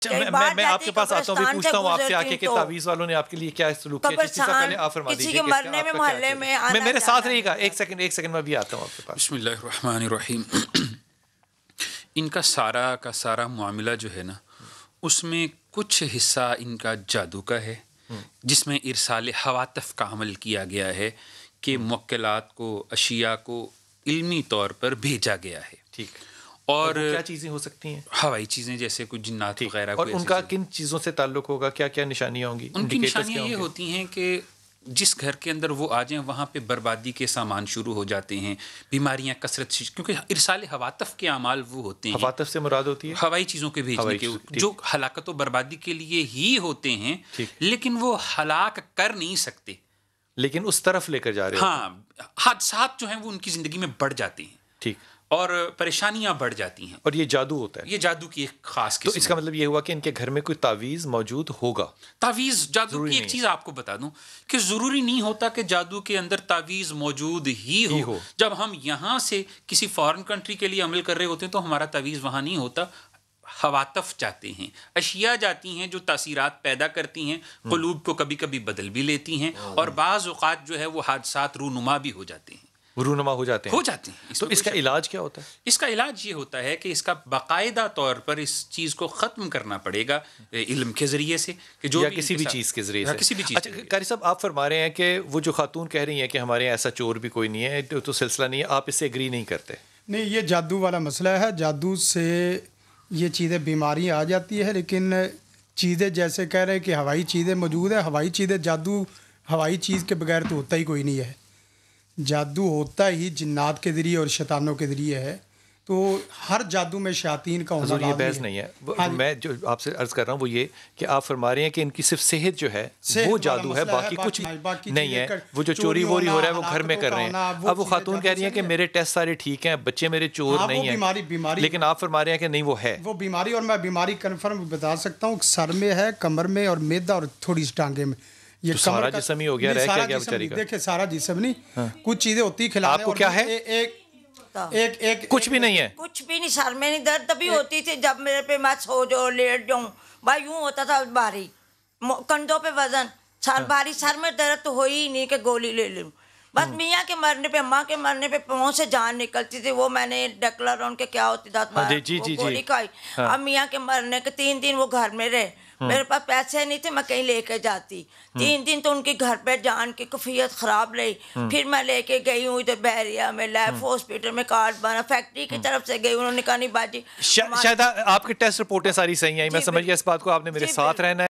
میں آپ کے پاس آتا ہوں, پوچھتا ہوں آپ سے آ کے تعویذ والوں نے آپ کے لیے کیا سلوک کیا. کسی سے پہلے آپ فرما دیجیے کہ مرنے میں محلے میں میرے ساتھ رہیے گا. ایک سیکنڈ میں بھی آتا ہوں آپ کے پاس. بسم اللہ الرحمن الرحیم. ان کا سارا معاملہ جو ہے نا, اس میں کچھ حصہ ان کا جادو کا ہے, جس میں ارسال حواتف کا عمل کیا گیا ہے کہ موکلات کو, اشیاء کو علمی طور پر بھیجا گیا ہے. ٹھیک. اور کیا چیزیں ہو سکتی ہیں؟ ہوائی چیزیں, جیسے کچھ جنات وغیرہ. اور ان کا کن چیزوں سے تعلق ہوگا, کیا کیا نشانیاں ہوں گی؟ ان کی نشانیاں یہ ہوتی ہیں کہ جس گھر کے اندر وہ آ جائیں وہاں پہ بربادی کے سامان شروع ہو جاتے ہیں, بیماریاں کثرت سے, کیونکہ ارسال حواتف کے اعمال وہ ہوتے ہیں. حواتف سے مراد ہوتی ہے ہوائی چیزوں کے بھیجنے کے, جو ہلاکت و بربادی کے لیے ہی ہوتے ہیں, لیکن وہ ہلاک کر نہیں سکتے, لیکن اس طرف لے کر جا رہے ہیں. ہاں, حادثات جو ہیں وہ ان کی زندگی میں بڑھ جاتے ہیں. ٹھیک. اور پریشانیاں بڑھ جاتی ہیں. اور یہ جادو ہوتا ہے, یہ جادو کی ایک خاص قسم. تو اس کا مطلب یہ ہوا کہ ان کے گھر میں کوئی تعویذ موجود ہوگا. تعویذ, جادو کی ایک چیز آپ کو بتا دوں کہ ضروری نہیں ہوتا کہ جادو کے اندر تعویذ موجود ہی ہو. جب ہم یہاں سے کسی فارن کنٹری کے لیے عمل کر رہے ہوتے ہیں تو ہمارا تعویذ وہاں نہیں ہوتا. حواتف جاتے ہیں, اشیاء جاتی ہیں جو تاثیرات پیدا کرتی ہیں, قلوب کو کبھی کبھی بدل بھی لیتی ہیں, اور بعض اوقات جو ہے وہ حادثات رونما بھی ہو جاتے ہیں. رونما ہو جاتے ہیں. تو اس کا علاج کیا ہوتا ہے؟ اس کا علاج یہ ہوتا ہے کہ اس کا باقاعدہ طور پر اس چیز کو ختم کرنا پڑے گا علم کے ذریعے سے, کہ جو یا کسی بھی چیز کے ذریعے سے. کسی بھی چیز. اچھا قاری صاحب, آپ فرما رہے ہیں کہ وہ جو خاتون کہہ رہی ہیں کہ ہمارے ایسا چور بھی کوئی نہیں ہے, تو سلسلہ نہیں ہے, آپ اس سے ایگری نہیں کرتے؟ نہیں, یہ جادو والا مسئلہ ہے. جادو سے یہ چیزیں بیماری آ جاتی ہے, لیکن چیزیں جیسے کہہ رہے ہیں کہ ہوائی چیزیں موجود ہیں, ہوائی چیزیں, جادو ہوائی چیز کے بغیر تو ہوتا ہی کوئی نہیں ہے. جادو ہوتا ہی جنات کے ذریعے اور شیطانوں کے ذریعے ہے. تو ہر جادو میں شیاطین کا ہونا یہ بحث نہیں ہے. میں جو آپ سے عرض کر رہا ہوں وہ یہ کہ آپ فرما رہے ہیں کہ ان کی صرف صحت جو ہے وہ جادو ہے, باقی کچھ نہیں ہے. وہ جو چوری ووری ہو رہا ہے وہ گھر میں کر رہے ہیں. اب وہ خاتون کہہ رہی ہیں کہ میرے ٹیسٹ سارے ٹھیک ہیں, بچے میرے چور نہیں ہیں, لیکن آپ فرما رہے ہیں کہ نہیں وہ ہے وہ بیماری. اور میں بیماری کنفرم بتا سکتا ہوں, سر میں ہے, کمر میں, اور معدہ, اور تھوڑی سی ٹانگے میں. یہ سارا جسم ہی ہو گیا, رہ کیا بیچاری کا. دیکھیں سارا جسم نہیں, کچھ چیزیں ہوتی کھلانے. آپ کو کیا ہے؟ ایک کچھ بھی نہیں ہے, کچھ بھی نہیں. سر میں نہیں درد تبھی ہوتی تھی جب میرے پہ میں سو جاؤں, لیٹ جاؤں, بھائی یوں ہوتا تھا بھاری, کندھوں پہ وزن, سر بھاری, سر میں درد تو ہوئی ہی نہیں کہ گولی لے لوں. بس میاں کے مرنے پہ, اماں کے مرنے پہ پاؤں سے جان نکلتی تھی. وہ میں نے ڈیکلارون کے کیا ہوتی تھی گولی کھائی. اب میاں کے مرنے کے 3 دن وہ گھر میں رہے, میرے پاس پیسے نہیں تھے, میں کہیں لے کے جاتی. 3 دن تو ان کے گھر پہ جان کی کیفیت خراب رہی. پھر میں لے کے گئی ہوں ادھر بحریہ میں, لائف ہاسپٹل میں کارڈ بنا, فیکٹری کی طرف سے گئی. انہوں نے کہا نہیں باجی, شاید آپ کی ٹیسٹ رپورٹیں ساری صحیح ہیں, میں سمجھ گیا اس بات کو. آپ نے میرے ساتھ رہنا ہے.